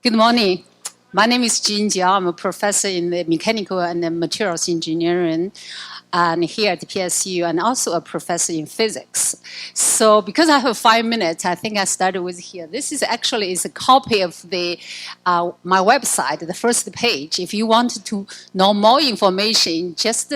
Good morning. My name is Jiao. I'm a professor in the mechanical and materials engineering and here at the PSU, and also a professor in physics. So because I have 5 minutes, I think I started with here. This is actually a copy of the my website, the first page. If you want to know more information, just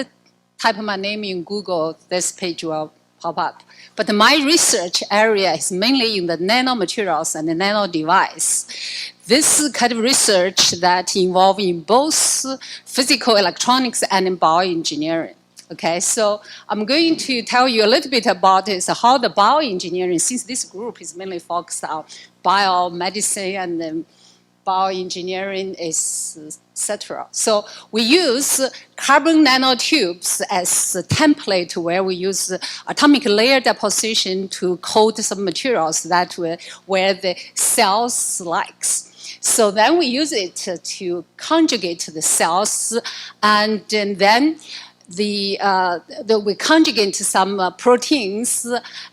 type my name in Google. This page will pop up. But my research area is mainly in the nanomaterials and the nano device. This kind of research that involves in both physical electronics and bioengineering. Okay, so I'm going to tell you a little bit about this, how the bioengineering, since this group is mainly focused on biomedicine and bioengineering, etc. So we use carbon nanotubes as a template where we use atomic layer deposition to coat some materials that where the cells likes. So then we use it to conjugate the cells, and then we conjugate some proteins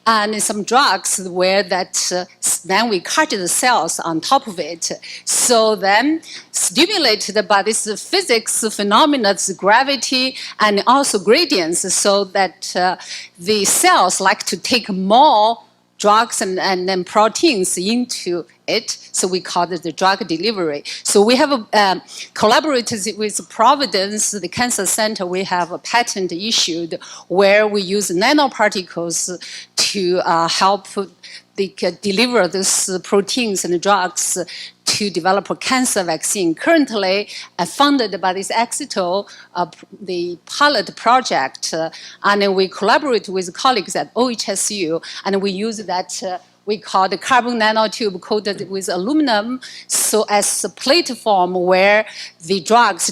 and some drugs where that then we cut the cells on top of it. So then stimulated by this physics phenomena, gravity and also gradients, so that the cells like to take more drugs and then proteins into it, so we call it the drug delivery. So we have collaborated with Providence, the Cancer Center. We have a patent issued where we use nanoparticles to help deliver these proteins and drugs to develop a cancer vaccine. Currently, funded by this EXITO, the pilot project, and we collaborate with colleagues at OHSU, and we use that we call the carbon nanotube coated with aluminum, so as a platform where the drugs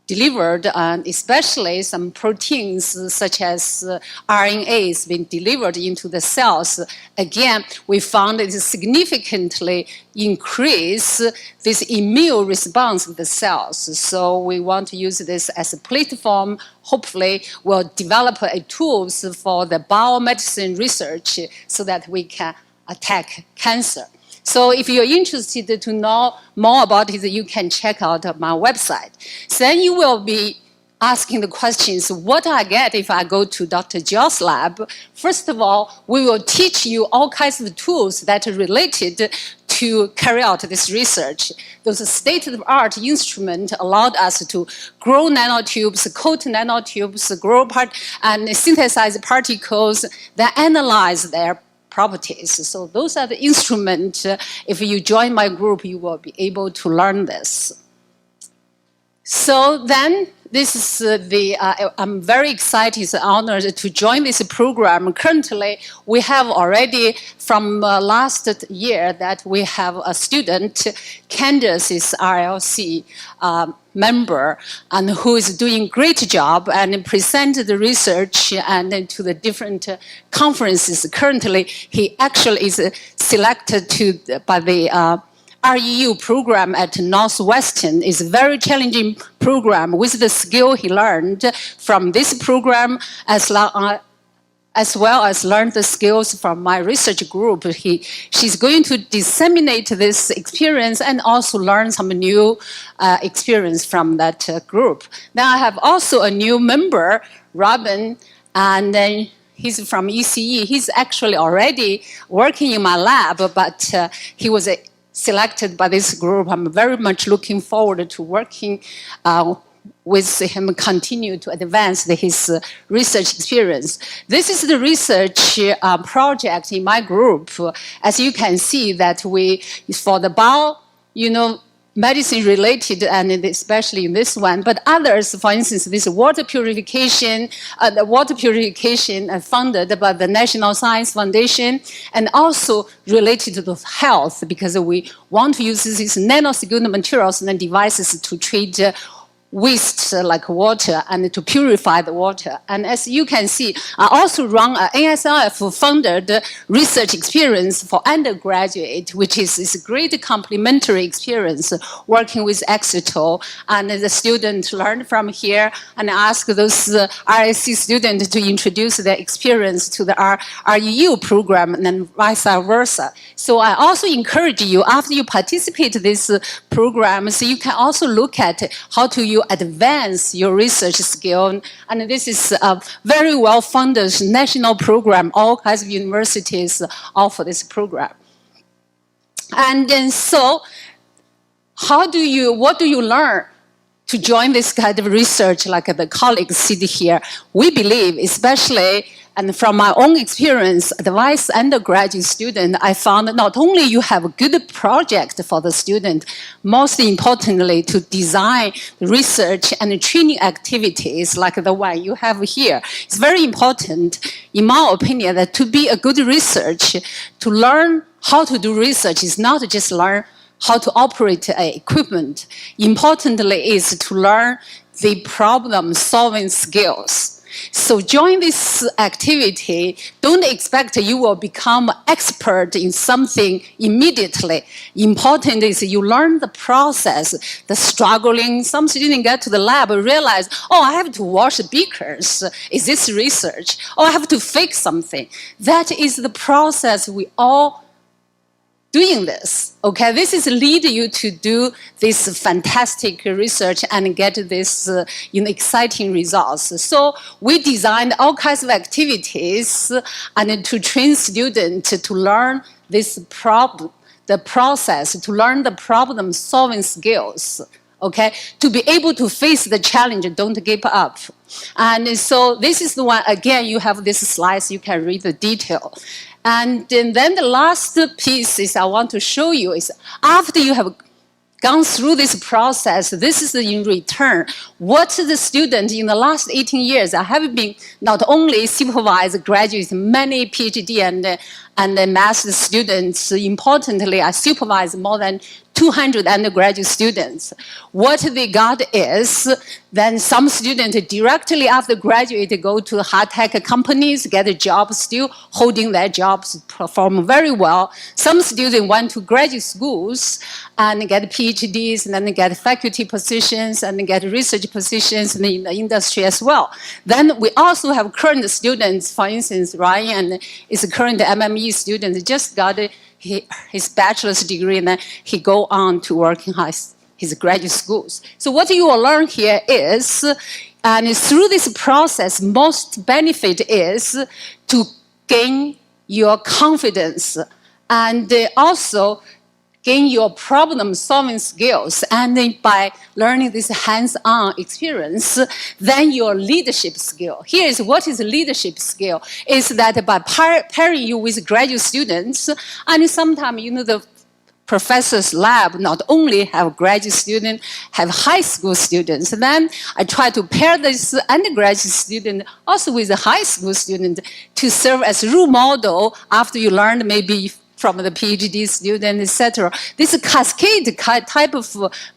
delivered, and especially some proteins such as RNAs being delivered into the cells. Again, we found it significantly increase this immune response of the cells. So we want to use this as a platform. Hopefully, we'll develop tools for the biomedicine research so that we can attack cancer. So if you're interested to know more about it, you can check out my website. So then you will be asking the questions, what do I get if I go to Dr. Jiao's lab? First of all, we will teach you all kinds of tools that are related to carry out this research. Those state-of-the-art instruments allowed us to grow nanotubes, coat nanotubes, grow and synthesize particles, then analyze their properties. So those are the instruments. If you join my group, you will be able to learn this. So then, this is I'm very excited and honored to join this program. Currently, we have already, from last year, that we have a student, Candace is RLC member, and who is doing great job and presented the research and to the different conferences. Currently, he actually is selected by the REU program at Northwestern. Is a very challenging program with the skill he learned from this program, as well as learned the skills from my research group. She's going to disseminate this experience and also learn some new experience from that group. Now I have also a new member, Robin, and then he's from ECE. He's actually already working in my lab, but he was selected by this group. I'm very much looking forward to working with him, continue to advance his research experience. This is the research project in my group. As you can see, that we, for the medicine related, and especially in this one, but others, for instance, this water purification, funded by the National Science Foundation, and also related to health, because we want to use these nanosecond materials and devices to treat waste like water and to purify the water. And as you can see, I also run an ASRF-funded research experience for undergraduate, which is a great complementary experience working with EXITO. And the students learn from here and ask those RLC students to introduce their experience to the REU program and then vice versa. So I also encourage you, after you participate in this program, so you can also look at how to you advance your research skill. And this is a very well-funded national program. All kinds of universities offer this program. And then so, what do you learn to join this kind of research like the colleagues sit here? We believe, especially, and from my own experience, advice undergraduate student, I found not only you have a good project for the student, most importantly, to design research and training activities like the one you have here. It's very important, in my opinion, that to be a good research, to learn how to do research is not just learn how to operate equipment. Importantly is to learn the problem-solving skills. So join this activity. Don't expect you will become expert in something immediately. Important is you learn the process, the struggling. Some students get to the lab and realize, oh, I have to wash beakers. Is this research? Oh, I have to fix something. That is the process we all doing this, okay? This is lead you to do this fantastic research and get this exciting results. So we designed all kinds of activities and to train students to learn this problem, the process, to learn the problem-solving skills, okay? To be able to face the challenge, don't give up. And so this is the one, again, you have this slides, you can read the detail. And then the last piece is I want to show you is after you have gone through this process, this is in return. What the student in the last 18 years, I have been not only supervised graduates, many PhD and master's students. Importantly, I supervise more than 200 undergraduate students. What they got is then some students directly after graduate go to high-tech companies, get a job, still holding their jobs, perform very well. Some students went to graduate schools and get PhDs, and then get faculty positions, and get research positions in the industry as well. Then we also have current students, for instance, Ryan is a current MME student, just got his bachelor's degree, and then he go on to work in his graduate schools. So what you will learn here is, and through this process, most benefit is to gain your confidence and also gain your problem-solving skills. And then by learning this hands-on experience, then your leadership skill. Here is what is leadership skill, is that by pairing you with graduate students, and sometimes, the professor's lab not only have graduate students, have high school students. And then I try to pair this undergraduate student also with a high school student to serve as role model after you learned maybe from the PhD student, etc. This cascade type of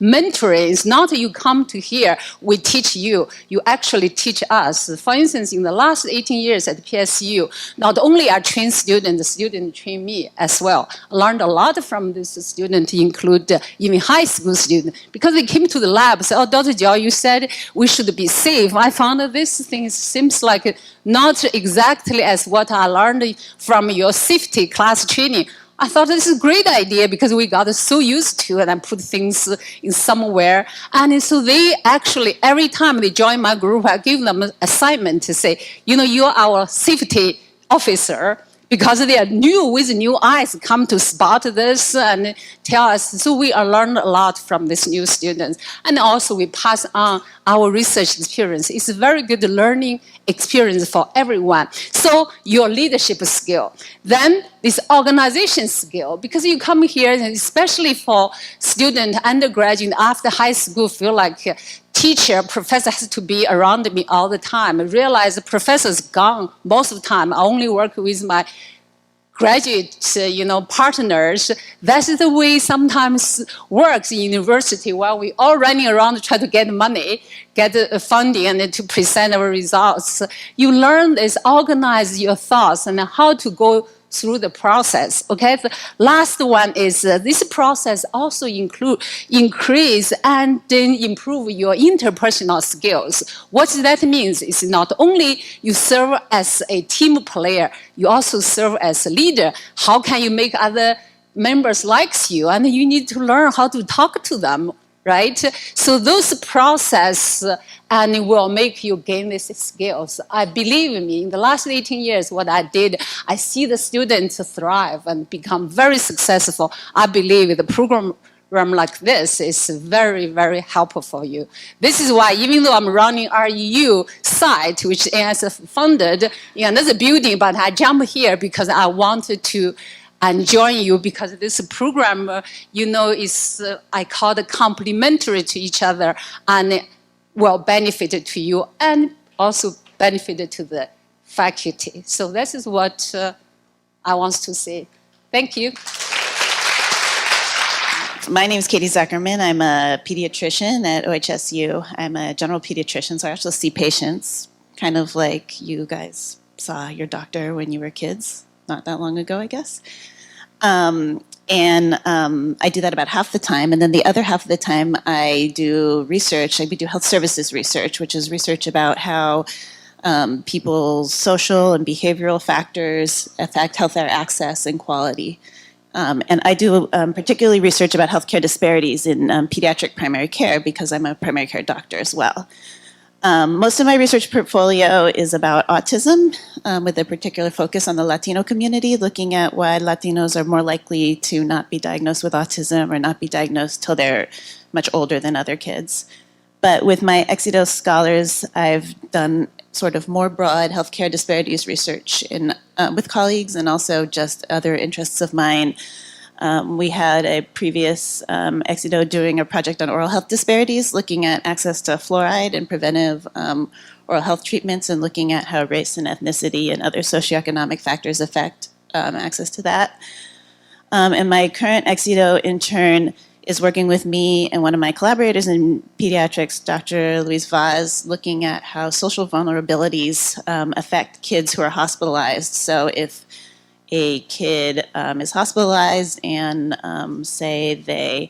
mentoring is not you come to here, we teach you, you actually teach us. For instance, in the last 18 years at PSU, not only I train students, the student train me as well. I learned a lot from this student, include even high school students, because they came to the lab and said, oh, Dr. Jiao, you said we should be safe. I found that this thing seems like not exactly as what I learned from your safety class training. I thought this is a great idea because we got so used to it and put things in somewhere. And so they actually, every time they join my group, I give them an assignment to say, you're our safety officer, because they are new with new eyes, come to spot this and tell us. So we are learning a lot from these new students. And also we pass on our research experience. It's a very good learning experience for everyone. So your leadership skill. Then this organization skill, because you come here, especially for student, undergraduate, after high school, feel like teacher, professor has to be around me all the time. I realize the professor's gone most of the time. I only work with my graduate, partners. That's the way sometimes works in university, while we all running around to try to get money, get funding, and to present our results. You learn is organize your thoughts and how to go through the process. Okay, the last one is this process also increase and then improve your interpersonal skills. What that means is not only you serve as a team player, you also serve as a leader. How can you make other members like you? And you need to learn how to talk to them, right? So those process and it will make you gain these skills. I believe me, in the last 18 years, what I did, I see the students thrive and become very successful. I believe the program like this is very, very helpful for you. This is why, even though I'm running REU site, which ASF funded in another building, but I jump here because I wanted to and join you because this program, is, I call it complementary to each other and will benefit to you and also benefit to the faculty. So this is what I want to say. Thank you. My name is Katie Zuckerman. I'm a pediatrician at OHSU. I'm a general pediatrician, so I actually see patients, kind of like you guys saw your doctor when you were kids, not that long ago, I guess. I do that about half the time, and then the other half of the time I do research. We do health services research, which is research about how people's social and behavioral factors affect healthcare access and quality. And I do particularly research about healthcare disparities in pediatric primary care because I'm a primary care doctor as well. Most of my research portfolio is about autism, with a particular focus on the Latino community, looking at why Latinos are more likely to not be diagnosed with autism or not be diagnosed till they're much older than other kids. But with my EXITO scholars, I've done sort of more broad healthcare disparities research with colleagues and also just other interests of mine. We had a previous EXITO doing a project on oral health disparities, looking at access to fluoride and preventive oral health treatments and looking at how race and ethnicity and other socioeconomic factors affect access to that. And my current EXITO intern is working with me and one of my collaborators in pediatrics, Dr. Louise Vaz, looking at how social vulnerabilities affect kids who are hospitalized. So if a kid is hospitalized and say they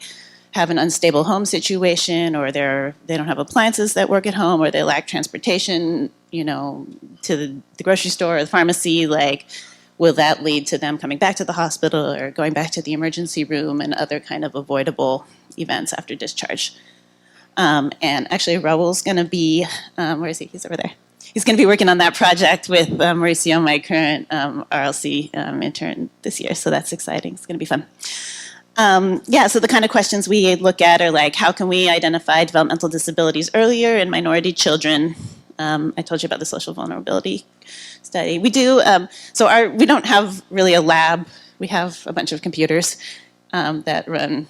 have an unstable home situation or they don't have appliances that work at home or they lack transportation, to the grocery store or the pharmacy, will that lead to them coming back to the hospital or going back to the emergency room and other kind of avoidable events after discharge? And actually Raul's going to be, where is he? He's over there. He's going to be working on that project with Mauricio, my current RLC intern this year, so that's exciting. It's going to be fun. So the kind of questions we look at are how can we identify developmental disabilities earlier in minority children? I told you about the social vulnerability study. We do, we don't have really a lab. We have a bunch of computers that run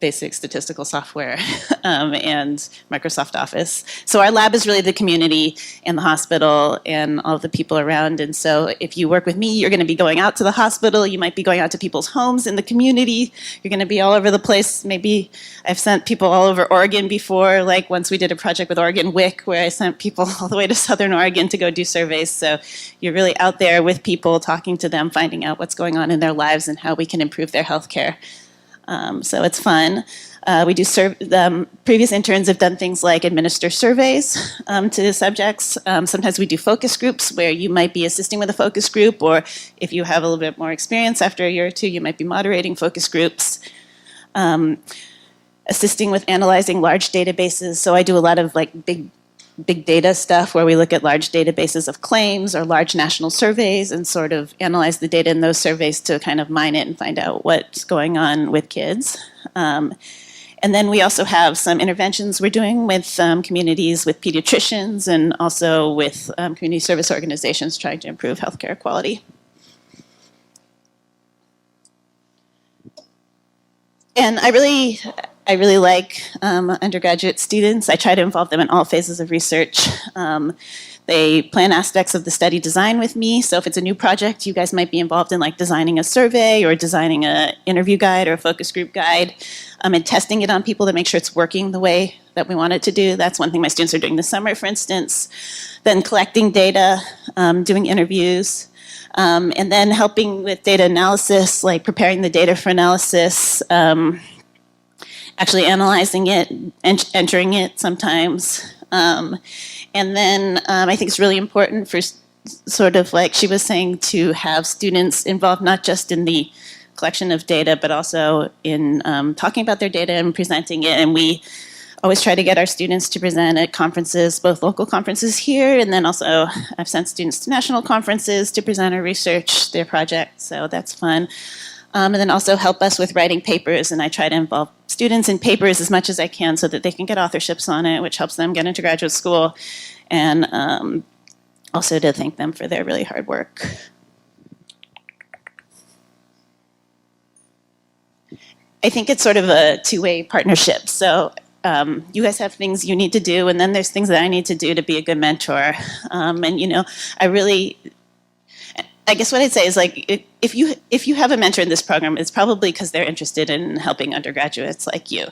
basic statistical software and Microsoft Office. So our lab is really the community and the hospital and all of the people around. And so if you work with me, you're going to be going out to the hospital. You might be going out to people's homes in the community. You're going to be all over the place. Maybe I've sent people all over Oregon before, once we did a project with Oregon WIC where I sent people all the way to Southern Oregon to go do surveys. So you're really out there with people, talking to them, finding out what's going on in their lives and how we can improve their health care. So it's fun. We do previous interns have done things like administer surveys to subjects. Sometimes we do focus groups where you might be assisting with a focus group, or if you have a little bit more experience after a year or two, you might be moderating focus groups. Assisting with analyzing large databases. So I do a lot of big data stuff where we look at large databases of claims or large national surveys and sort of analyze the data in those surveys to kind of mine it and find out what's going on with kids. And then we also have some interventions we're doing with communities, with pediatricians, and also with community service organizations trying to improve healthcare quality. And I I really like undergraduate students. I try to involve them in all phases of research. They plan aspects of the study design with me. So if it's a new project, you guys might be involved in like designing a survey or designing an interview guide or a focus group guide, and testing it on people to make sure it's working the way that we want it to do. That's one thing my students are doing this summer, for instance. Then collecting data, doing interviews, and then helping with data analysis, like preparing the data for analysis, actually analyzing it, entering it sometimes. And then I think it's really important for sort of like she was saying to have students involved not just in the collection of data, but also in talking about their data and presenting it. And we always try to get our students to present at conferences, both local conferences here, and then also I've sent students to national conferences to present or research their project, so that's fun. And then also help us with writing papers, and I try to involve students in papers as much as I can so that they can get authorships on it, which helps them get into graduate school, and also to thank them for their really hard work. I think it's sort of a two-way partnership. So you guys have things you need to do, and then there's things that I need to do to be a good mentor. And you know, I guess what I'd say is like, if you have a mentor in this program, it's probably because they're interested in helping undergraduates like you.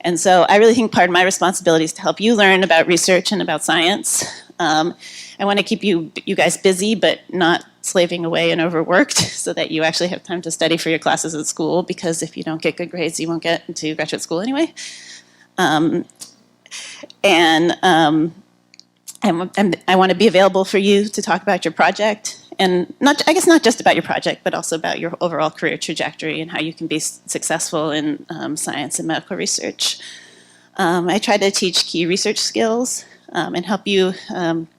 And so I really think part of my responsibility is to help you learn about research and about science. I want to keep you guys busy, but not slaving away and overworked so that you actually have time to study for your classes at school, because if you don't get good grades, you won't get into graduate school anyway. I want to be available for you to talk about your project, and I guess not just about your project, but also about your overall career trajectory and how you can be successful in science and medical research. I try to teach key research skills and help you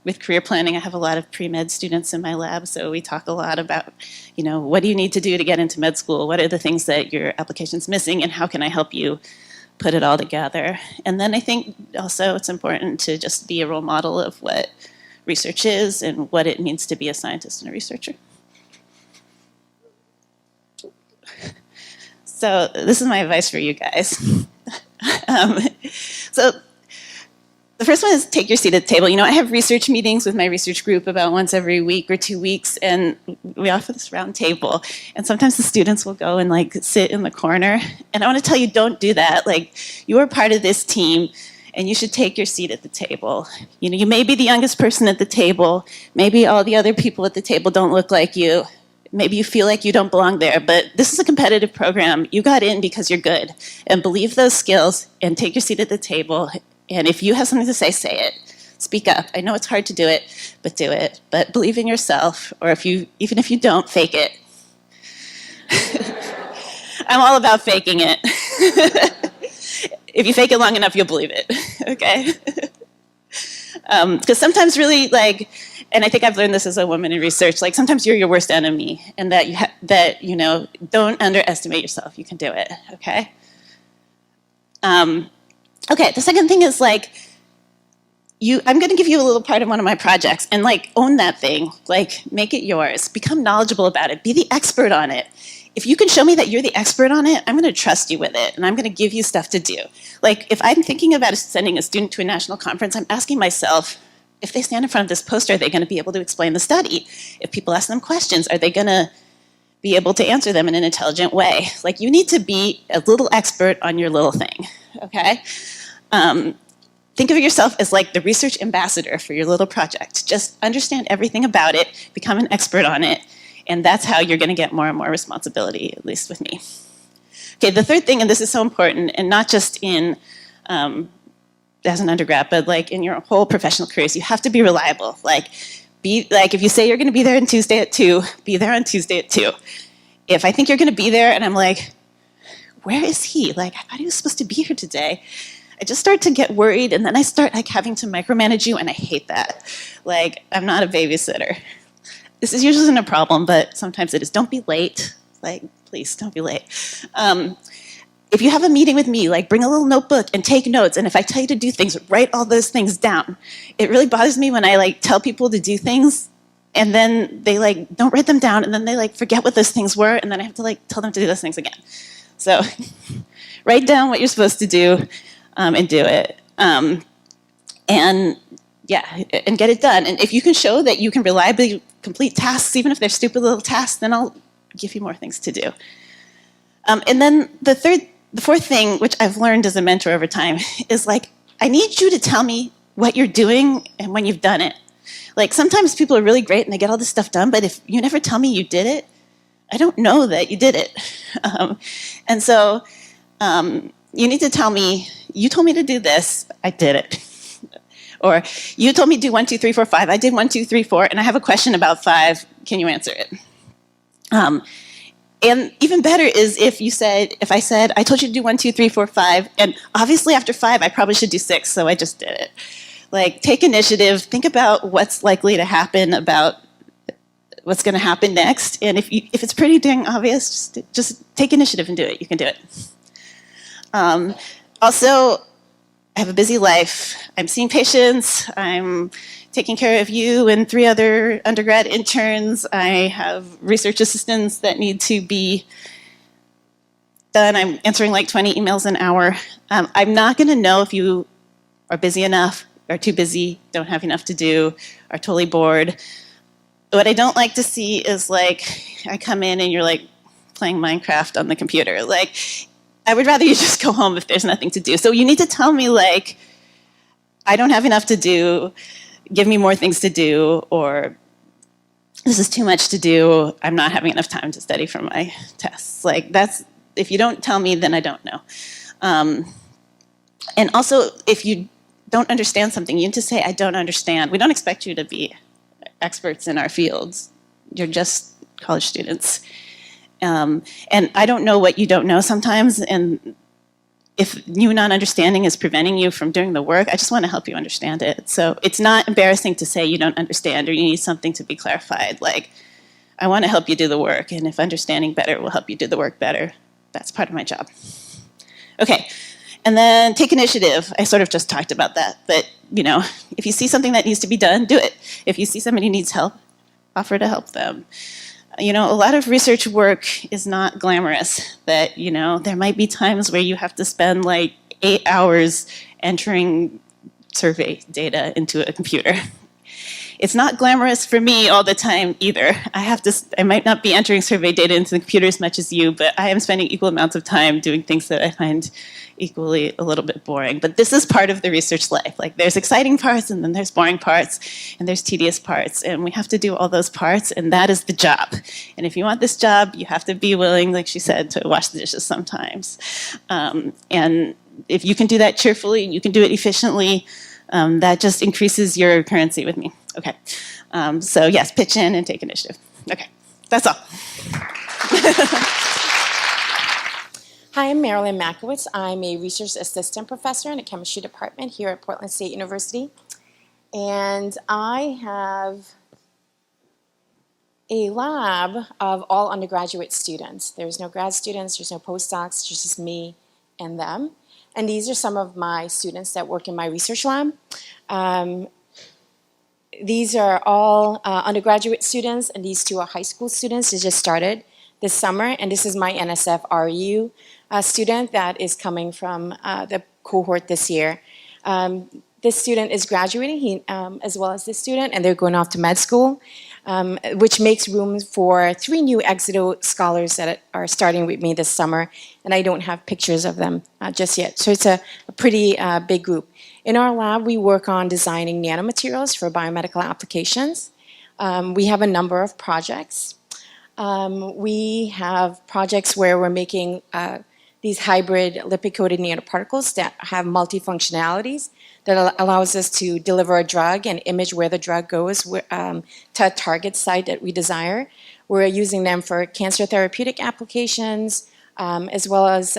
with career planning. I have a lot of pre-med students in my lab, so we talk a lot about, you know, what do you need to do to get into med school? What are the things that your application's missing, and how can I help you put it all together? And then I think also it's important to just be a role model of what research is and what it means to be a scientist and a researcher. So this is my advice for you guys. So the first one is take your seat at the table. You know, I have research meetings with my research group about once every week or 2 weeks, and we offer this round table. And sometimes the students will go and like sit in the corner. And I want to tell you, don't do that. Like, you are part of this team, and you should take your seat at the table. You know, you may be the youngest person at the table. Maybe all the other people at the table don't look like you. Maybe you feel like you don't belong there, but this is a competitive program. You got in because you're good. And believe those skills and take your seat at the table. And if you have something to say, say it. Speak up. I know it's hard to do it, but do it. But believe in yourself, or even if you don't, fake it. I'm all about faking it. If you fake it long enough, you'll believe it, okay? Because sometimes really, like, and I think I've learned this as a woman in research, like sometimes you're your worst enemy, and that you know, don't underestimate yourself. You can do it, okay? Okay, the second thing is like, I'm going to give you a little part of one of my projects, and like own that thing, like make it yours, become knowledgeable about it, be the expert on it. If you can show me that you're the expert on it, I'm going to trust you with it, and I'm going to give you stuff to do. Like, if I'm thinking about sending a student to a national conference, I'm asking myself, if they stand in front of this poster, are they going to be able to explain the study? If people ask them questions, are they going to be able to answer them in an intelligent way? Like, you need to be a little expert on your little thing, okay? Think of yourself as like the research ambassador for your little project. Just understand everything about it, become an expert on it, and that's how you're going to get more and more responsibility, at least with me. Okay, the third thing, and this is so important, and not just in as an undergrad, but like in your whole professional careers, you have to be reliable. Like, if you say you're going to be there on Tuesday at 2, be there on Tuesday at 2. If I think you're going to be there, and I'm like, where is he? Like, I thought he was supposed to be here today. I just start to get worried, and then I start like having to micromanage you, and I hate that. Like, I'm not a babysitter. This is usually not a problem, but sometimes it is. Don't be late. Like, please, don't be late. If you have a meeting with me, like, bring a little notebook and take notes. And if I tell you to do things, write all those things down. It really bothers me when I like tell people to do things, and then they like don't write them down, and then they like forget what those things were, and then I have to like tell them to do those things again. So write down what you're supposed to do and do it. And yeah, and get it done. And if you can show that you can reliably complete tasks, even if they're stupid little tasks, then I'll give you more things to do. And then the fourth thing, which I've learned as a mentor over time, is like, I need you to tell me what you're doing and when you've done it. Like sometimes people are really great and they get all this stuff done, but if you never tell me you did it, I don't know that you did it. And so you need to tell me, you told me to do this, I did it. Or you told me to do 1, 2, 3, 4, 5. I did 1, 2, 3, 4, and I have a question about 5. Can you answer it? And even better is if I said, I told you to do 1, 2, 3, 4, 5, and obviously after 5, I probably should do 6, so I just did it. Like, take initiative, think about what's likely to happen, about what's going to happen next, and if it's pretty dang obvious, just take initiative and do it. You can do it. Also, I have a busy life. I'm seeing patients. I'm taking care of you and 3 other undergrad interns. I have research assistants that need to be done. I'm answering like 20 emails an hour. I'm not going to know if you are busy enough, are too busy, don't have enough to do, are totally bored. What I don't like to see is like, I come in and you're like playing Minecraft on the computer. Like, I would rather you just go home if there's nothing to do. So you need to tell me, like, I don't have enough to do, give me more things to do, or this is too much to do, I'm not having enough time to study for my tests. Like, that's, if you don't tell me, then I don't know. And also, if you don't understand something, you need to say, I don't understand. We don't expect you to be experts in our fields. You're just college students. And I don't know what you don't know sometimes, and if you not understanding is preventing you from doing the work, I just want to help you understand it. So it's not embarrassing to say you don't understand or you need something to be clarified. Like, I want to help you do the work, and if understanding better will help you do the work better, that's part of my job. Okay, and then take initiative. I sort of just talked about that, but you know, if you see something that needs to be done, do it. If you see somebody needs help, offer to help them. You know, a lot of research work is not glamorous. That, you know, there might be times where you have to spend like 8 hours entering survey data into a computer. It's not glamorous for me all the time either. I might not be entering survey data into the computer as much as you, but I am spending equal amounts of time doing things that I find equally a little bit boring. But this is part of the research life. Like, there's exciting parts, and then there's boring parts, and there's tedious parts, and we have to do all those parts, and that is the job. And if you want this job, you have to be willing, like she said, to wash the dishes sometimes. And if you can do that cheerfully, and you can do it efficiently, that just increases your currency with me. Okay, so yes, pitch in and take initiative. Okay, that's all. Hi, I'm Marilyn Mackiewicz. I'm a research assistant professor in the chemistry department here at Portland State University. And I have a lab of all undergraduate students. There's no grad students, there's no postdocs, there's just me and them. And these are some of my students that work in my research lab. These are all undergraduate students, and these 2 are high school students that just started this summer. And this is my NSF RU student that is coming from the cohort this year. This student is graduating, as well as this student, and they're going off to med school, which makes room for 3 new EXITO scholars that are starting with me this summer, and I don't have pictures of them just yet. So it's a pretty big group. In our lab, we work on designing nanomaterials for biomedical applications. We have a number of projects. We have projects where we're making these hybrid lipid-coated nanoparticles that have multifunctionalities that allows us to deliver a drug and image where the drug goes to a target site that we desire. We're using them for cancer therapeutic applications, as well as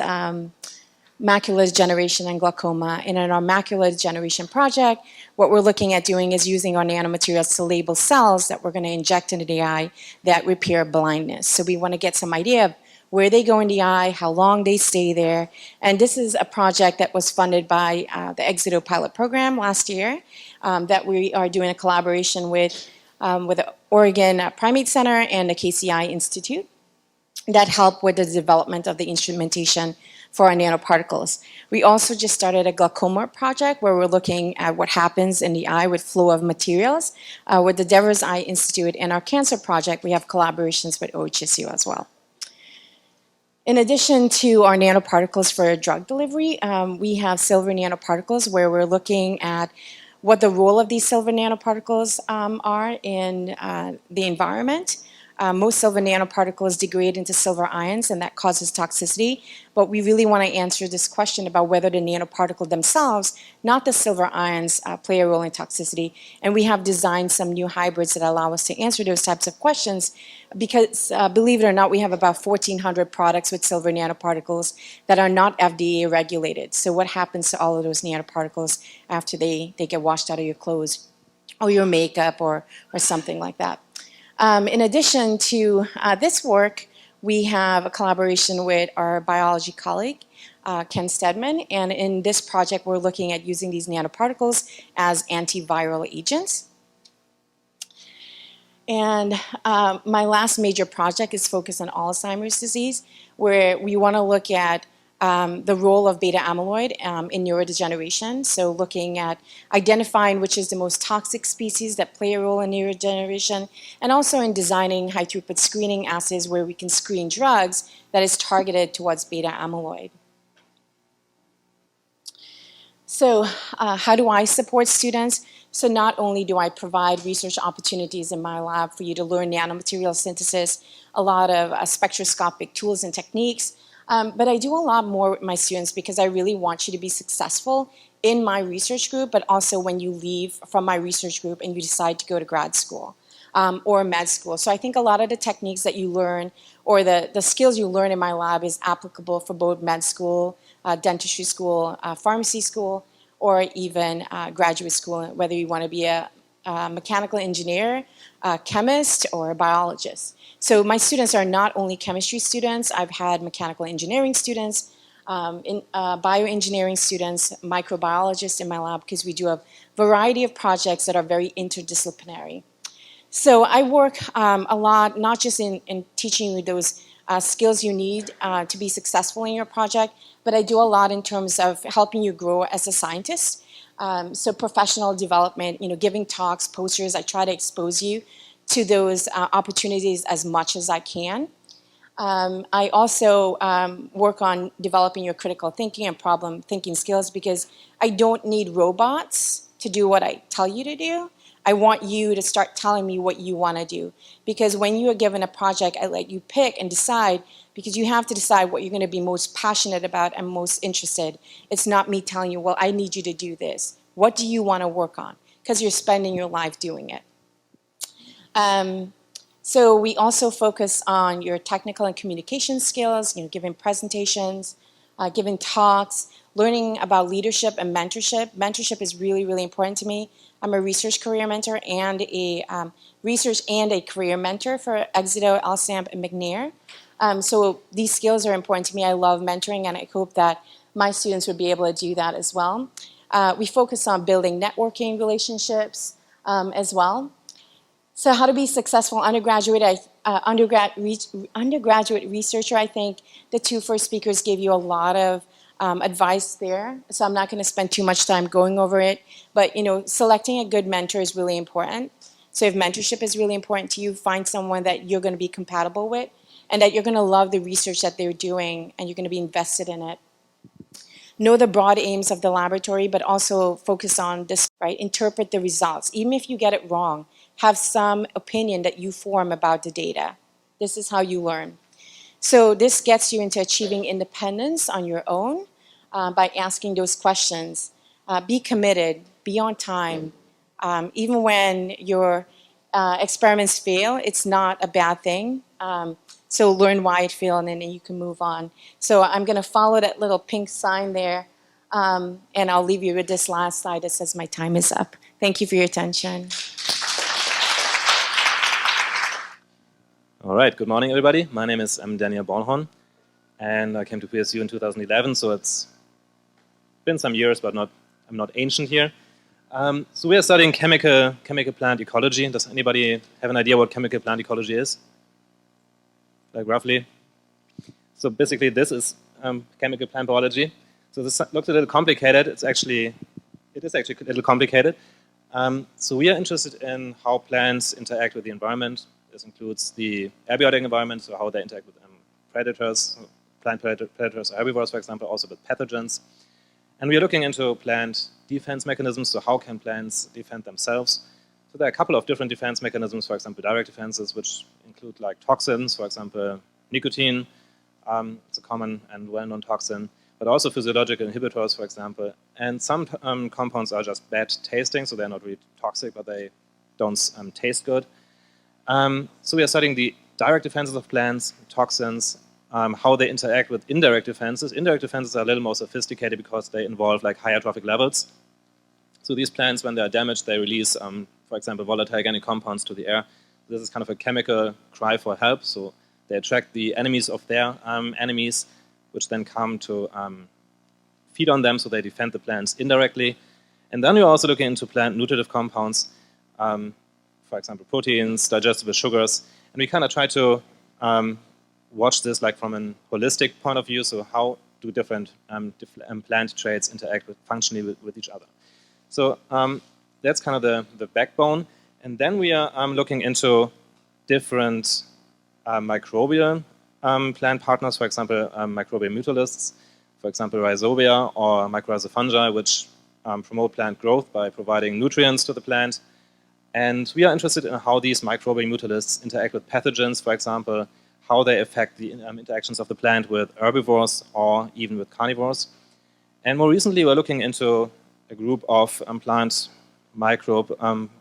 macular degeneration and glaucoma. And in our macular degeneration project, what we're looking at doing is using our nanomaterials to label cells that we're going to inject into the eye that repair blindness. So we want to get some idea of where they go in the eye, how long they stay there. And this is a project that was funded by the EXITO pilot program last year that we are doing a collaboration with the Oregon Primate Center and the KCI Institute. that help with the development of the instrumentation for our nanoparticles. We also just started a glaucoma project where we're looking at what happens in the eye with flow of materials with the Devers Eye Institute. And our cancer project, we have collaborations with OHSU as well. In addition to our nanoparticles for drug delivery, we have silver nanoparticles where we're looking at what the role of these silver nanoparticles are in the environment. Most silver nanoparticles degrade into silver ions, and that causes toxicity. But we really want to answer this question about whether the nanoparticle themselves, not the silver ions, play a role in toxicity. And we have designed some new hybrids that allow us to answer those types of questions because, believe it or not, we have about 1,400 products with silver nanoparticles that are not FDA regulated. So what happens to all of those nanoparticles after they get washed out of your clothes or your makeup or something like that? In addition to this work, we have a collaboration with our biology colleague, Ken Stedman, and in this project we're looking at using these nanoparticles as antiviral agents. And my last major project is focused on Alzheimer's disease, where we want to look at the role of beta amyloid in neurodegeneration. So looking at identifying which is the most toxic species that play a role in neurodegeneration, and also in designing high throughput screening assays where we can screen drugs that is targeted towards beta amyloid. So how do I support students? So not only do I provide research opportunities in my lab for you to learn nanomaterial synthesis, a lot of spectroscopic tools and techniques, but I do a lot more with my students because I really want you to be successful in my research group, but also when you leave from my research group and you decide to go to grad school or med school. So I think a lot of the techniques that you learn or the skills you learn in my lab is applicable for both med school, dentistry school, pharmacy school, or even graduate school, whether you want to be a mechanical engineer, a chemist, or a biologist. So my students are not only chemistry students. I've had mechanical engineering students, bioengineering students, microbiologists in my lab because we do a variety of projects that are very interdisciplinary. So I work a lot, not just in teaching you those skills you need to be successful in your project, but I do a lot in terms of helping you grow as a scientist. So professional development, giving talks, posters, I try to expose you to those opportunities as much as I can. I also work on developing your critical thinking and problem thinking skills because I don't need robots to do what I tell you to do. I want you to start telling me what you want to do. Because when you are given a project, I let you pick and decide because you have to decide what you're going to be most passionate about and most interested. It's not me telling you, well, I need you to do this. What do you want to work on? Because you're spending your life doing it. So we also focus on your technical and communication skills, giving presentations, giving talks, learning about leadership and mentorship. Mentorship is really, really important to me. I'm a research career mentor and a research and a career mentor for EXITO, LSAMP, and McNair. So these skills are important to me. I love mentoring, and I hope that my students would be able to do that as well. We focus on building networking relationships as well. So how to be successful undergraduate researcher, I think the two first speakers gave you a lot of advice there. So I'm not going to spend too much time going over it. But, selecting a good mentor is really important. So if mentorship is really important to you, find someone that you're going to be compatible with and that you're going to love the research that they're doing and you're going to be invested in it. Know the broad aims of the laboratory, but also focus on this, right? Interpret the results. Even if you get it wrong, have some opinion that you form about the data. This is how you learn. So this gets you into achieving independence on your own by asking those questions. Be committed, be on time. Even when your experiments fail, it's not a bad thing. So learn why it failed and then you can move on. So I'm going to follow that little pink sign there and I'll leave you with this last slide that says my time is up. Thank you for your attention. All right, good morning, everybody. My name is Daniel Ballhorn, and I came to PSU in 2011, so it's been some years, but I'm not ancient here. So we are studying chemical plant ecology. Does anybody have an idea what chemical plant ecology is? Like roughly? So basically, this is chemical plant biology. So this looks a little complicated. It is actually a little complicated. So we are interested in how plants interact with the environment. This includes the abiotic environment, so how they interact with predators, plant predators or herbivores, for example, also with pathogens. And we are looking into plant defense mechanisms, so how can plants defend themselves? So there are a couple of different defense mechanisms, for example, direct defenses, which include like toxins, for example, nicotine. It's a common and well-known toxin, but also physiological inhibitors, for example. And some compounds are just bad tasting, so they're not really toxic, but they don't taste good. So we are studying the direct defenses of plants, toxins, how they interact with indirect defenses. Indirect defenses are a little more sophisticated because they involve like higher trophic levels. So these plants, when they are damaged, they release, for example, volatile organic compounds to the air. This is kind of a chemical cry for help. So they attract the enemies of their enemies, which then come to feed on them, so they defend the plants indirectly. And then we're also looking into plant nutritive compounds, for example, proteins, digestible sugars. And we kind of try to watch this like from a holistic point of view. So how do different plant traits interact functionally with each other? So that's kind of the backbone. And then we are looking into different microbial plant partners, for example, microbial mutualists, for example, rhizobia or mycorrhizal fungi, which promote plant growth by providing nutrients to the plant. And we are interested in how these microbial mutualists interact with pathogens, for example, how they affect the interactions of the plant with herbivores or even with carnivores. And more recently, we're looking into a group of plant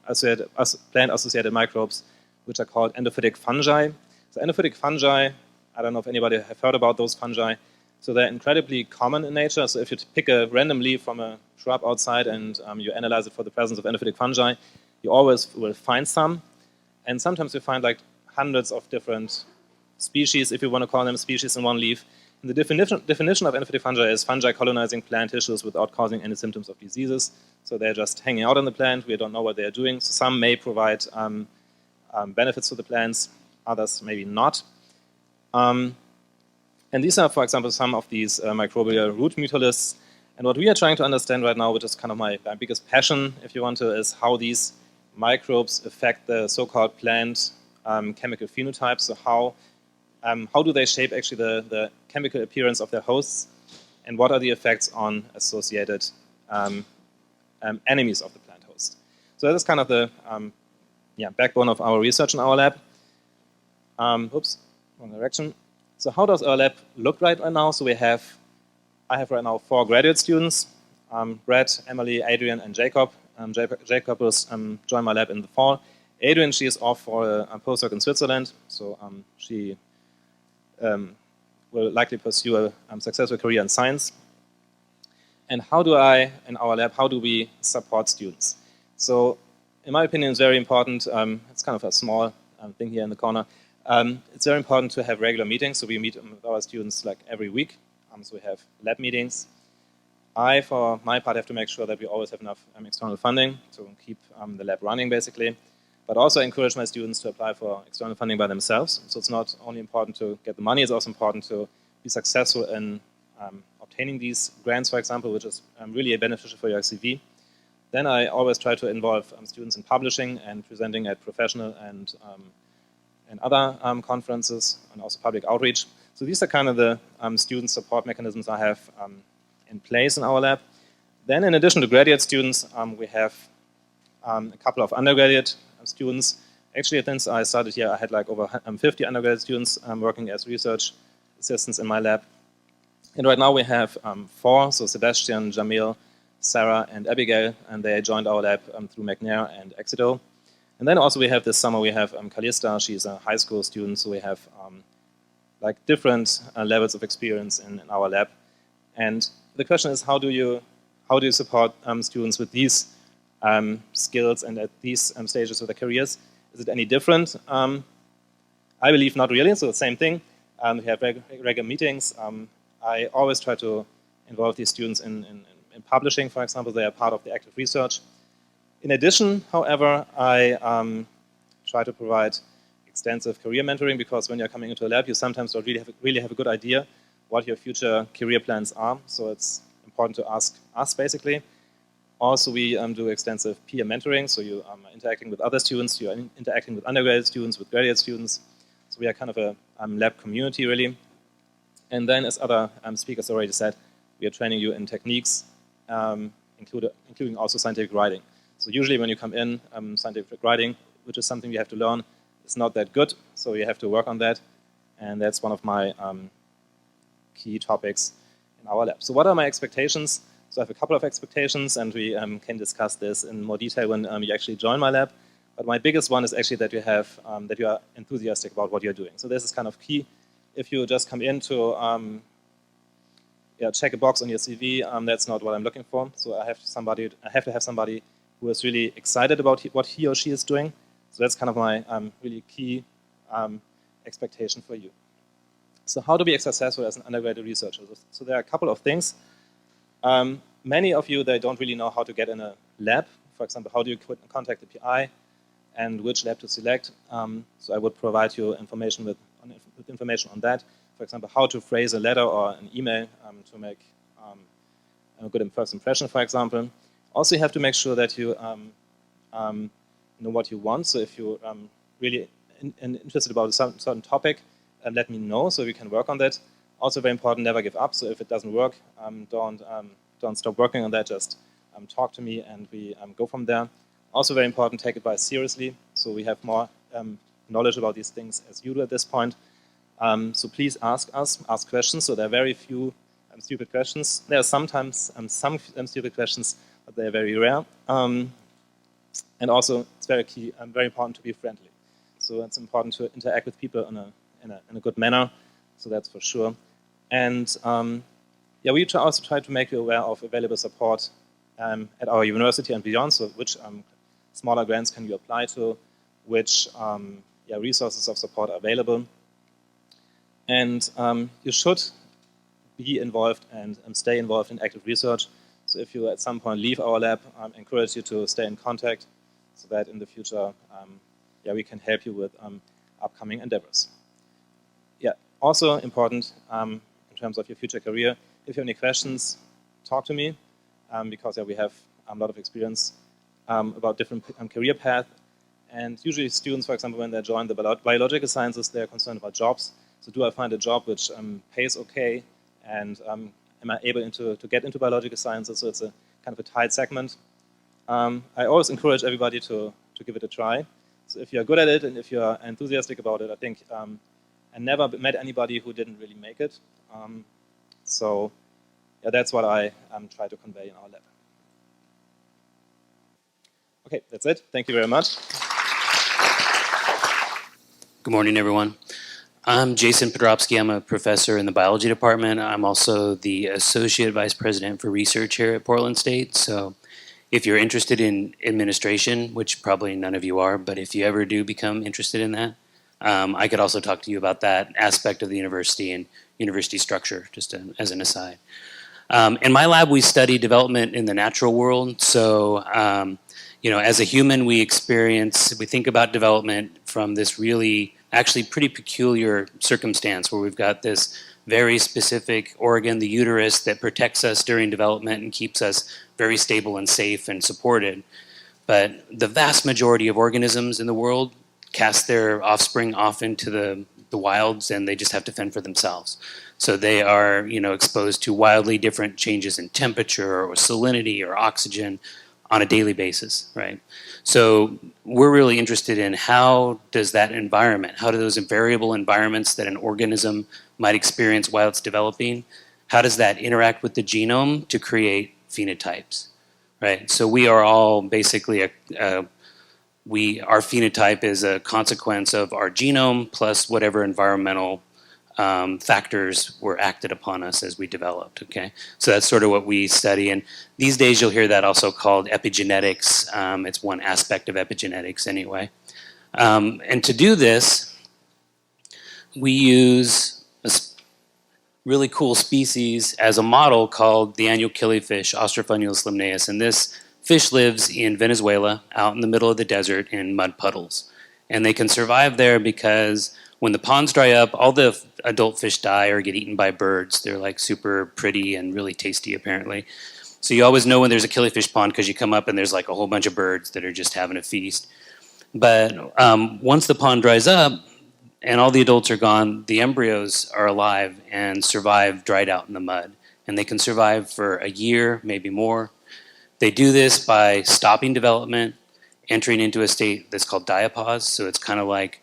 associated microbes, which are called endophytic fungi. So endophytic fungi, I don't know if anybody have heard about those fungi. So they're incredibly common in nature. So if you pick a random leaf from a shrub outside and you analyze it for the presence of endophytic fungi, you always will find some. And sometimes you find like hundreds of different species, if you want to call them species, in one leaf. And the definition of endophytic fungi is fungi colonizing plant tissues without causing any symptoms of diseases. So they're just hanging out on the plant. We don't know what they're doing. So some may provide benefits to the plants, others maybe not. And these are, for example, some of these microbial root mutualists. And what we are trying to understand right now, which is kind of my biggest passion, if you want to, is how these microbes affect the so-called plant chemical phenotypes. So how do they shape actually the chemical appearance of their hosts, and what are the effects on associated enemies of the plant host? So that's kind of the backbone of our research in our lab. Oops, wrong direction. So how does our lab look right now? So I have right now 4 graduate students, Brett, Emily, Adrian, and Jacob. Jacob will join my lab in the fall. Adrian, she is off for a postdoc in Switzerland, so she will likely pursue a successful career in science. And in our lab, how do we support students? So in my opinion, it's very important. It's kind of a small thing here in the corner. It's very important to have regular meetings. So we meet with our students like every week. So we have lab meetings. I, for my part, have to make sure that we always have enough external funding to keep the lab running, basically. But also encourage my students to apply for external funding by themselves. So it's not only important to get the money, it's also important to be successful in obtaining these grants, for example, which is really beneficial for your CV. Then I always try to involve students in publishing and presenting at professional and other conferences, and also public outreach. So these are kind of the student support mechanisms I have in place in our lab. Then in addition to graduate students, we have a couple of undergraduate students. Actually, since I started here, I had like over 50 undergraduate students working as research assistants in my lab. And right now we have 4, so Sebastian, Jamil, Sarah, and Abigail, and they joined our lab through McNair and EXITO. And then also we have this summer, we have Kalista, she's a high school student, so we have like different levels of experience in our lab. And the question is, how do you support students with these skills and at these stages of their careers? Is it any different? I believe not really, so the same thing. We have regular meetings. I always try to involve these students in publishing, for example. They are part of the active research. In addition, however, I try to provide extensive career mentoring, because when you're coming into a lab, you sometimes don't really have a good idea what your future career plans are. So it's important to ask us, basically. Also, we do extensive peer mentoring, so you are interacting with other students, you are interacting with undergraduate students, with graduate students. So we are kind of a lab community, really. And then, as other speakers already said, we are training you in techniques, including also scientific writing. So usually when you come in, scientific writing, which is something you have to learn, is not that good, so you have to work on that. And that's one of my key topics in our lab. So what are my expectations? So I have a couple of expectations, and we can discuss this in more detail when you actually join my lab. But my biggest one is actually that you have that you are enthusiastic about what you're doing. So this is kind of key. If you just come in to check a box on your CV, that's not what I'm looking for. So I have to have somebody who is really excited about what he or she is doing. So that's kind of my really key expectation for you. So how to be successful as an undergraduate researcher? So there are a couple of things. Many of you, they don't really know how to get in a lab. For example, how do you contact the PI and which lab to select? So I would provide you information with information on that. For example, how to phrase a letter or an email to make a good first impression, for example. Also, you have to make sure that you know what you want. So if you're really interested about a certain topic, let me know so we can work on that. Also very important, never give up. So if it doesn't work, don't stop working on that. Just talk to me and we go from there. Also very important, take advice seriously. So we have more knowledge about these things as you do at this point. So please ask questions. So there are very few stupid questions. There are sometimes some stupid questions, but they are very rare. And also, it's very key and very important to be friendly. So it's important to interact with people in a good manner. So that's for sure. And we also try to make you aware of available support at our university and beyond. So which smaller grants can you apply to? Which resources of support are available? And you should be involved and stay involved in active research. So if you at some point leave our lab, I encourage you to stay in contact so that in the future, we can help you with upcoming endeavors. Also important in terms of your future career, if you have any questions, talk to me because we have a lot of experience about different career paths. And usually students, for example, when they join the biological sciences, they're concerned about jobs. So do I find a job which pays okay, and am I able to get into biological sciences? So it's a kind of a tight segment. I always encourage everybody to give it a try. So if you're good at it and if you're enthusiastic about it, I think I never met anybody who didn't really make it. That's what I try to convey in our lab. Okay, that's it. Thank you very much. Good morning, everyone. I'm Jason Podrabsky. I'm a professor in the biology department. I'm also the associate vice president for research here at Portland State. So if you're interested in administration, which probably none of you are, but if you ever do become interested in that, I could also talk to you about that aspect of the university and university structure, just as an aside. In my lab, we study development in the natural world. So, as a human, we think about development from this really, actually pretty peculiar circumstance where we've got this very specific organ, the uterus, that protects us during development and keeps us very stable and safe and supported. But the vast majority of organisms in the world cast their offspring off into the wilds, and they just have to fend for themselves. So they are, exposed to wildly different changes in temperature or salinity or oxygen on a daily basis, right? So we're really interested in how does that environment, how do those variable environments that an organism might experience while it's developing, how does that interact with the genome to create phenotypes, right? So we are all basically our phenotype is a consequence of our genome plus whatever environmental factors were acted upon us as we developed, okay? So that's sort of what we study, and these days you'll hear that also called epigenetics. It's one aspect of epigenetics anyway. And to do this, we use a really cool species as a model called the annual killifish, Ostrophanulus limnaeus, and this fish lives in Venezuela, out in the middle of the desert in mud puddles. And they can survive there because when the ponds dry up, all the adult fish die or get eaten by birds. They're like super pretty and really tasty, apparently. So you always know when there's a killifish pond because you come up and there's like a whole bunch of birds that are just having a feast. But once the pond dries up and all the adults are gone, the embryos are alive and survive dried out in the mud. And they can survive for a year, maybe more. They do this by stopping development, entering into a state that's called diapause. So it's kind of like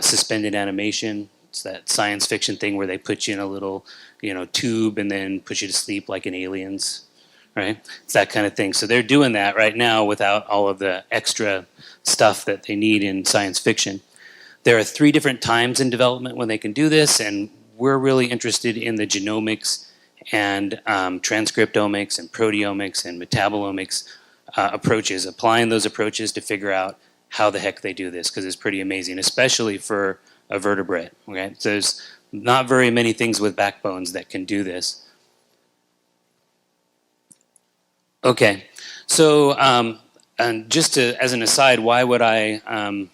suspended animation. It's that science fiction thing where they put you in a little, tube and then put you to sleep like in Aliens, right? It's that kind of thing. So they're doing that right now without all of the extra stuff that they need in science fiction. There are 3 different times in development when they can do this, and we're really interested in the genomics and transcriptomics and proteomics and metabolomics approaches, applying those approaches to figure out how the heck they do this, because it's pretty amazing, especially for a vertebrate. Okay? So there's not very many things with backbones that can do this. Okay, so and just as an aside, why would I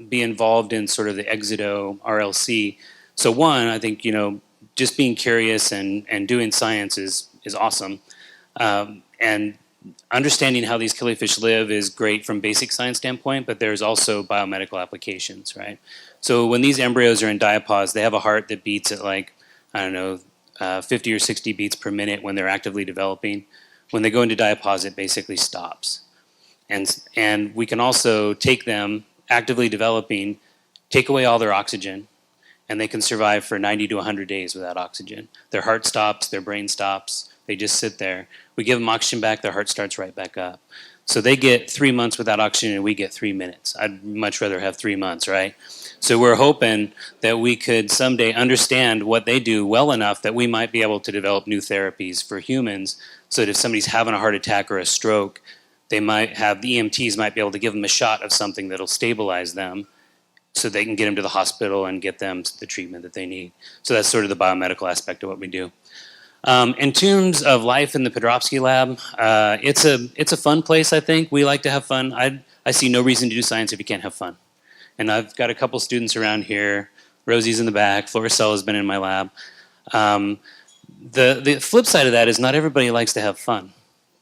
be involved in sort of the EXITO RLC? So one, I think, just being curious and doing science is awesome. And understanding how these killifish live is great from basic science standpoint, but there's also biomedical applications, right? So when these embryos are in diapause, they have a heart that beats at 50 or 60 beats per minute when they're actively developing. When they go into diapause, it basically stops. And we can also take them actively developing, take away all their oxygen, and they can survive for 90 to 100 days without oxygen. Their heart stops, their brain stops, they just sit there. We give them oxygen back, their heart starts right back up. So they get 3 months without oxygen and we get 3 minutes. I'd much rather have 3 months, right? So we're hoping that we could someday understand what they do well enough that we might be able to develop new therapies for humans, so that if somebody's having a heart attack or a stroke, they might have, the EMTs might be able to give them a shot of something that'll stabilize them so they can get them to the hospital and get them the treatment that they need. So that's sort of the biomedical aspect of what we do. In terms of life in the Podrabsky lab, it's a fun place, I think. We like to have fun. I see no reason to do science if you can't have fun. And I've got a couple students around here. Rosie's in the back. Floricella has been in my lab. The flip side of that is not everybody likes to have fun,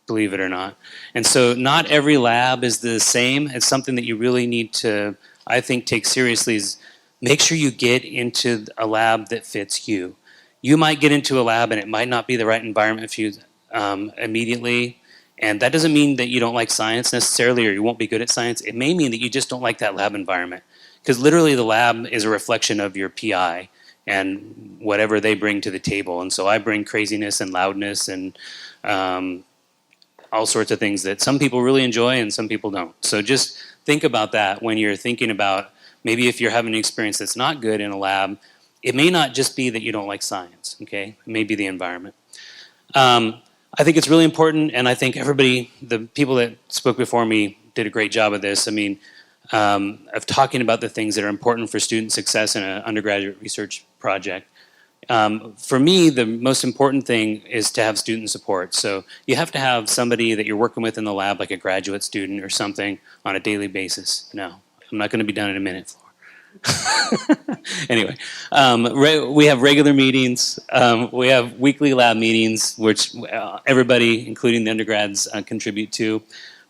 believe it or not. And so not every lab is the same. It's something that you really need to, I think, take seriously, is make sure you get into a lab that fits you. You might get into a lab and it might not be the right environment for you immediately. And that doesn't mean that you don't like science necessarily, or you won't be good at science. It may mean that you just don't like that lab environment. Because literally the lab is a reflection of your PI and whatever they bring to the table. And so I bring craziness and loudness and all sorts of things that some people really enjoy and some people don't. So just think about that when you're thinking about, maybe if you're having an experience that's not good in a lab, it may not just be that you don't like science, okay? It may be the environment. I think it's really important, and I think everybody, the people that spoke before me did a great job of this. I mean, of talking about the things that are important for student success in an undergraduate research project. For me, the most important thing is to have student support. So you have to have somebody that you're working with in the lab, like a graduate student or something, on a daily basis. No, I'm not going to be done in a minute, Flora. Anyway, we have regular meetings. We have weekly lab meetings, which everybody, including the undergrads, contribute to.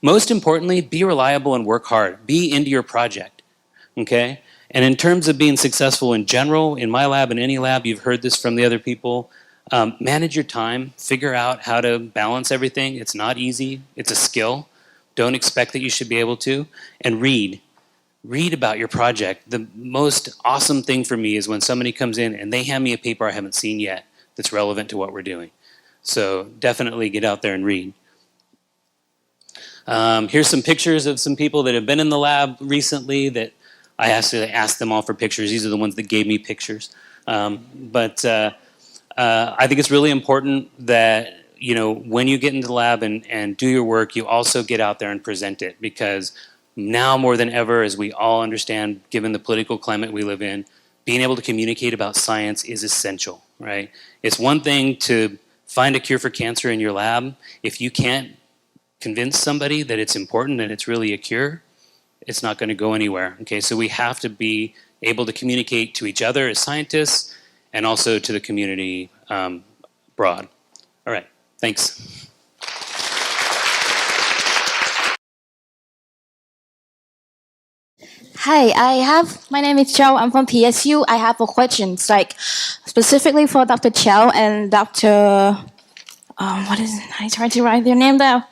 Most importantly, be reliable and work hard. Be into your project, okay? And in terms of being successful in general, in my lab, in any lab, you've heard this from the other people, manage your time, figure out how to balance everything. It's not easy, it's a skill. Don't expect that you should be able to. And read. Read about your project. The most awesome thing for me is when somebody comes in and they hand me a paper I haven't seen yet that's relevant to what we're doing. So definitely get out there and read. Here's some pictures of some people that have been in the lab recently that I actually asked them all for pictures. These are the ones that gave me pictures. I think it's really important that, when you get into the lab and do your work, you also get out there and present it, because now more than ever, as we all understand, given the political climate we live in, being able to communicate about science is essential, right? It's one thing to find a cure for cancer in your lab. If you can't convince somebody that it's important and it's really a cure, it's not going to go anywhere. Okay, so we have to be able to communicate to each other as scientists and also to the community broad. All right, thanks. Hi, my name is Jiao. I'm from PSU. I have a question, like specifically for Dr. Jiao and Dr. I tried to write their name down.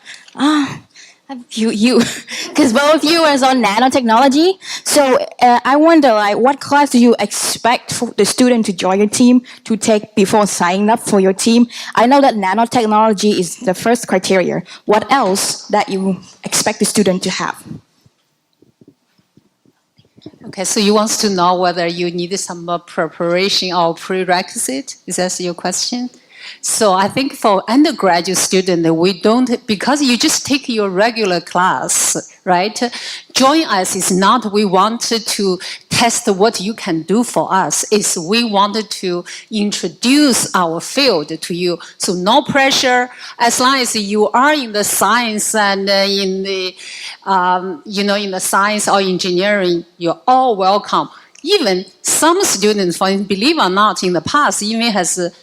You, because both of you is on nanotechnology. So I wonder, like, what class do you expect for the student to join your team to take before signing up for your team? I know that nanotechnology is the first criteria. What else that you expect the student to have? Okay, so you want to know whether you need some preparation or prerequisite? Is that your question? So I think for undergraduate student, we don't, because you just take your regular class, right? Join us is not we wanted to test what you can do for us. It's we wanted to introduce our field to you. So no pressure, as long as you are in the science and in the, in the science or engineering, you're all welcome. Even some students, believe it or not, in the past, even has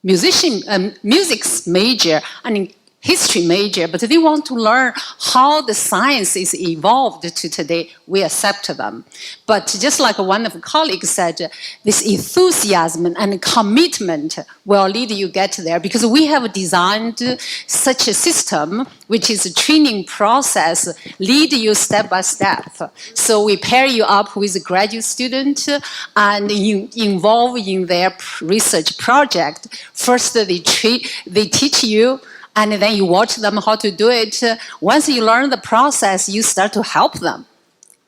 music major and history major, but they want to learn how the science is evolved to today. We accept them. But just like one of the colleagues said, this enthusiasm and commitment will lead you get there, because we have designed such a system, which is a training process, lead you step by step. So we pair you up with a graduate student and you involve in their research project. First, they teach you, and then you watch them how to do it. Once you learn the process, you start to help them.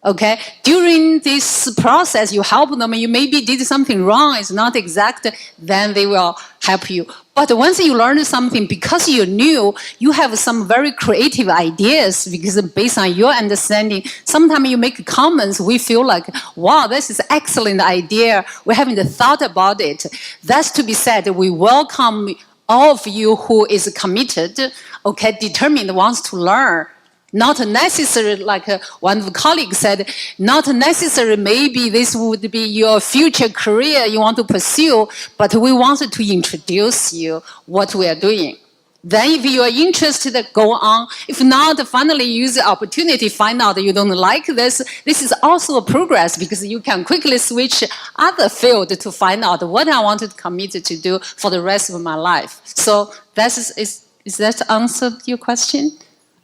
Okay? During this process, you help them, you maybe did something wrong, it's not exact, then they will help you. But once you learn something, because you're new, you have some very creative ideas, because based on your understanding, sometimes you make comments, we feel like, wow, this is an excellent idea, we haven't thought about it. That's to be said, we welcome all of you who is committed, okay, determined, wants to learn. Not necessary, like one of the colleagues said, not necessary, maybe this would be your future career you want to pursue, but we wanted to introduce you what we are doing. Then if you are interested, go on. If not, finally use the opportunity, find out you don't like this. This is also a progress, because you can quickly switch other field to find out what I want to commit to do for the rest of my life. So is that answered your question?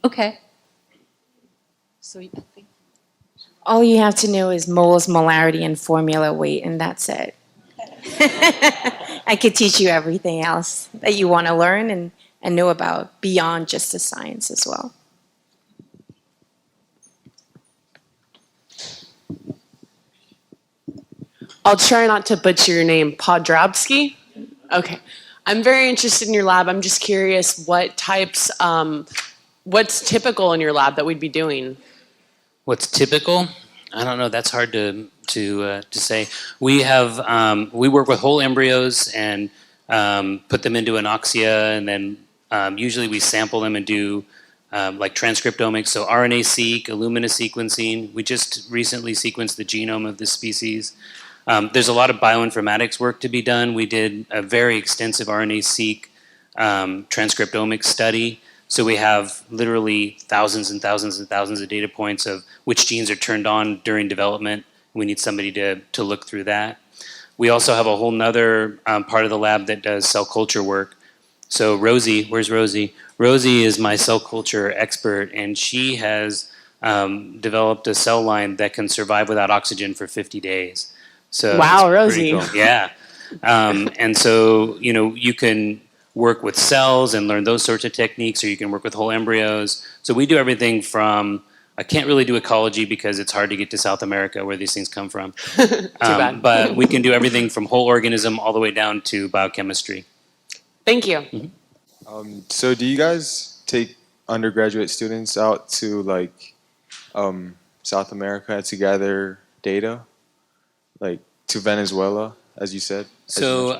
Okay. So I think All you have to know is moles, molarity, and formula weight, and that's it. I could teach you everything else that you want to learn and know about beyond just the science as well. I'll try not to butcher your name. Podrabsky? Okay. I'm very interested in your lab. I'm just curious what types, what's typical in your lab that we'd be doing? What's typical? I don't know. That's hard to say. We have we work with whole embryos and put them into anoxia, and then usually we sample them and do like transcriptomics, so RNA-seq, Illumina sequencing. We just recently sequenced the genome of this species. There's a lot of bioinformatics work to be done. We did a very extensive RNA-seq transcriptomics study. So we have literally thousands and thousands and thousands of data points of which genes are turned on during development. We need somebody to look through that. We also have a whole nother part of the lab that does cell culture work. So Rosie, where's Rosie? Rosie is my cell culture expert, and she has developed a cell line that can survive without oxygen for 50 days. So wow, Rosie. Cool. Yeah. And so, you can work with cells and learn those sorts of techniques, or you can work with whole embryos. So we do everything from, I can't really do ecology because it's hard to get to South America where these things come from. Too bad. But we can do everything from whole organism all the way down to biochemistry. Thank you. Mm-hmm. So do you guys take undergraduate students out to like South America to gather data, like to Venezuela, as you said? So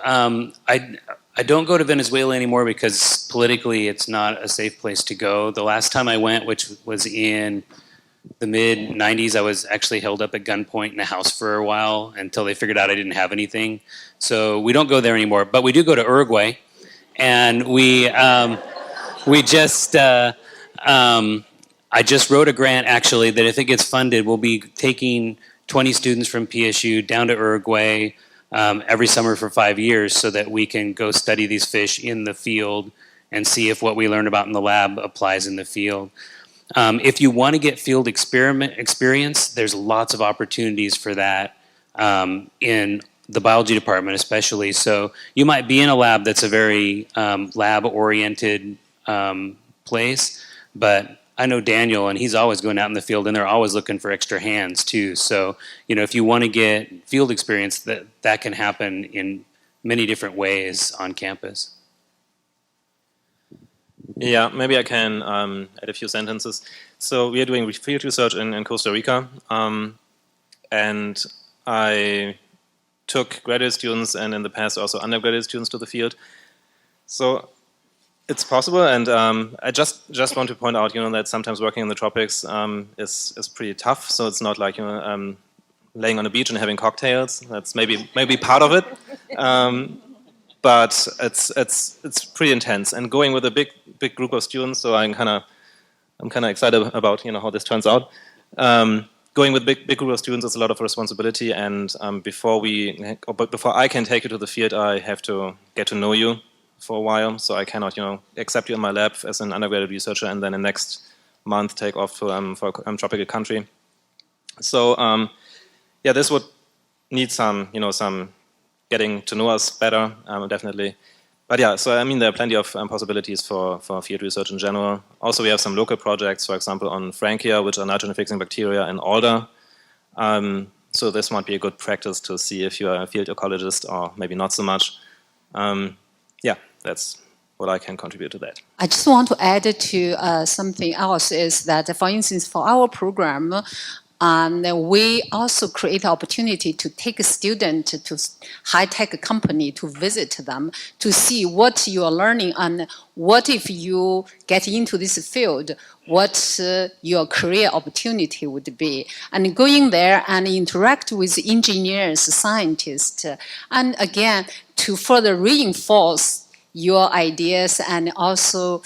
I don't go to Venezuela anymore because politically it's not a safe place to go. The last time I went, which was in the mid-90s, I was actually held up at gunpoint in a house for a while until they figured out I didn't have anything. So we don't go there anymore, but we do go to Uruguay, and we just I just wrote a grant actually that if it gets funded, we'll be taking 20 students from PSU down to Uruguay every summer for 5 years so that we can go study these fish in the field and see if what we learn about in the lab applies in the field. If you want to get field experience, there's lots of opportunities for that in the biology department especially. So you might be in a lab that's a very lab-oriented place, but I know Daniel, and he's always going out in the field, and they're always looking for extra hands too. So, if you want to get field experience, that can happen in many different ways on campus. Yeah, maybe I can add a few sentences. So we are doing field research in Costa Rica, and I took graduate students and in the past also undergraduate students to the field. So it's possible, and I just want to point out, that sometimes working in the tropics is pretty tough. So it's not like laying on a beach and having cocktails. That's maybe part of it, but it's pretty intense. And going with a big group of students, so I'm kind of excited about how this turns out. Going with big group of students is a lot of responsibility, and before I can take you to the field, I have to get to know you for a while, so I cannot, accept you in my lab as an undergraduate researcher and then the next month take off for a tropical country. So, yeah, this would need some getting to know us better, definitely. But yeah, so there are plenty of possibilities for field research in general. Also, we have some local projects, for example, on Frankia, which are nitrogen-fixing bacteria in alder. So this might be a good practice to see if you are a field ecologist or maybe not so much. Yeah, that's what I can contribute to that. I just want to add to something else is that, for instance, for our program, we also create the opportunity to take a student to high-tech company to visit them to see what you are learning and what if you get into this field, what your career opportunity would be. And going there and interact with engineers, scientists, and again, to further reinforce your ideas and also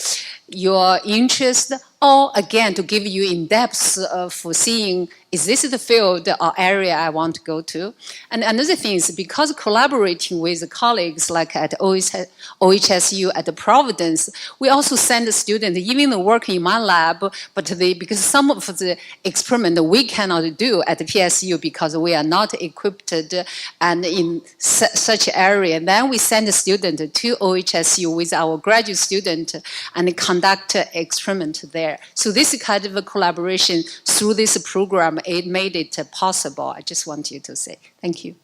your interest, or again, to give you in-depth of seeing, is this the field or area I want to go to? And another thing is, because collaborating with colleagues like at OHSU, at Providence, we also send a student, even working in my lab, but because some of the experiment we cannot do at the PSU because we are not equipped and in such area, then we send a student to OHSU with our graduate student and conduct experiment there. So this kind of a collaboration through this program, it made it possible. I just want you to say thank you.